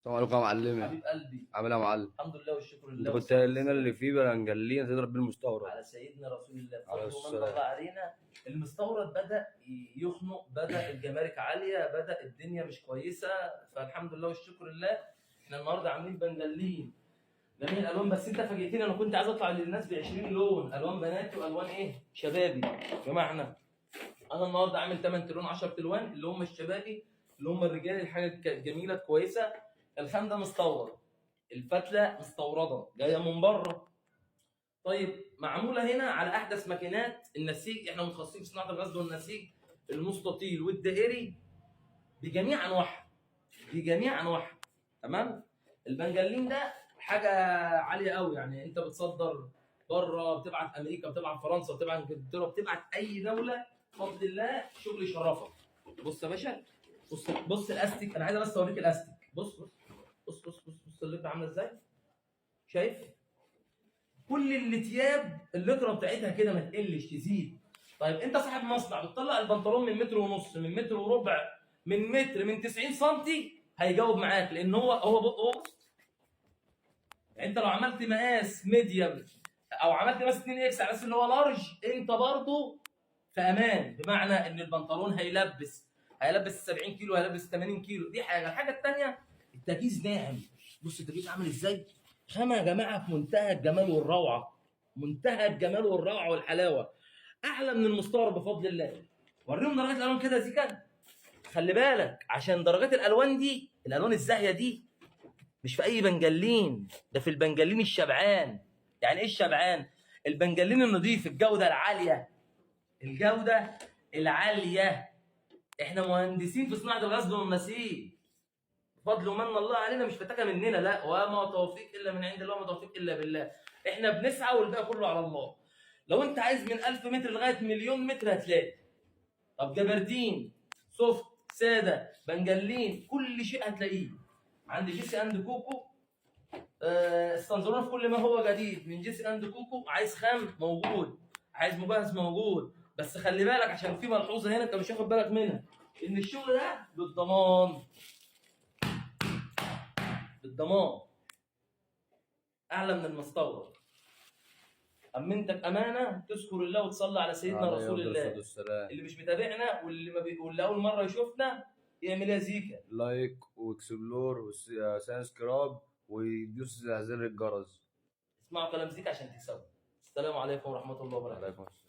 السلام عليكم يا معلمي. حبيب قلبي. عامل ايه يا معلم؟ الحمد لله والشكر انت لله كنت والصلاه قايل لنا والسلام اللي فيه بنجليه تضرب بيه المستورد. على سيدنا رسول الله على فضل ومن الله السلام. علينا. المستورد بدا يخنق، بدا الجمارك عاليه، بدا الدنيا مش كويسه، فالحمد لله والشكر لله. احنا النهارده عاملين بنجلين جميع الالوان، بس انت فاجئتني، انا كنت عايز اطلع للناس ب 20 لون، الوان بناتي والوان ايه شبابي. بمعنى انا النهارده عامل 8 لون 10 الوان اللي هم الشبابي، اللي هم الرجال، الحاجه الجميله كويسه. الخام ده مستورد، الفتله مستورده جايه من بره. طيب معموله هنا على احدث ماكينات النسيج، احنا متخصصين في صناعه الغزل والنسيج المستطيل والدائري بجميع انواعها، بجميع انواعها. تمام. البنجلين ده حاجه عاليه قوي، يعني انت بتصدر بره، بتبعت امريكا، بتبعت فرنسا، بتبعت انجلترا، بتبعت اي دوله بفضل الله. شغل يشرفك. بص يا باشا، بص بص الاستيك، انا عايز بس اوريك الاستيك. بص بص بص بص بص, بص اللتره عامله ازاي، شايف؟ كل الثياب اللتره بتاعتها كده ما تقلش تزيد. طيب انت صاحب مصنع بتطلع البنطلون من متر ونص، من متر وربع، من متر، من 90 سم، هيجاوب معاك، لان هو انت لو عملت مقاس ميديم او عملت مقاس 2 اكس على اساس ان هو لارج، انت برضه في امان. بمعنى ان البنطلون هيلبس 70 كيلو، هيلبس 80 كيلو. دي حاجه. الحاجه الثانيه، التجهيز ناعم. بص التجهيز عامل ازاي، خامه يا جماعه في منتهى الجمال والروعه، منتهى الجمال والروعه والحلاوه، اعلى من المستورد بفضل الله. وريهم درجات الالوان كده يا زيكا. خلي بالك عشان درجات الالوان دي، الالوان الزاهيه دي مش في اي بنجلين، ده في البنجلين الشبعان. يعني ايه الشبعان؟ البنجلين النظيف، الجوده العاليه، الجوده العاليه. احنا مهندسين في صناعه الغزل والنسيج بفضل ومن الله علينا، مش فتاكه مننا، لا، وما توفيق الا من عند الله، وما توفيق الا بالله. احنا بنسعى والباقي كله على الله. لو انت عايز من 1000 متر لغايه مليون متر هتلاقي. طب جبردين، سوفت، ساده، بنجلين، كل شيء هتلاقيه عند جيسي اند كوكو. استنظرونا في كل ما هو جديد من جيسي اند كوكو. عايز خام موجود، عايز مجهز موجود. بس خلي بالك عشان في ملحوظه هنا انت مش واخد بالك منها، ان الشغل ده بالضمان، بالضمان اعلى من المستورد. امنتك امانه، تذكر الله وتصلي على سيدنا عليه رسول افضل الصلاه الله. والسلام. اللي مش متابعنا واللي ما واللي اول مره يشوفنا يعمل ايه يا زيكا؟ لايك واكسبلور وسانسكراب ويدوس زر الجرس. اسمعوا كلام زيكا عشان تكسبوا. السلام عليكم ورحمه الله وبركاته. عليكم السلام.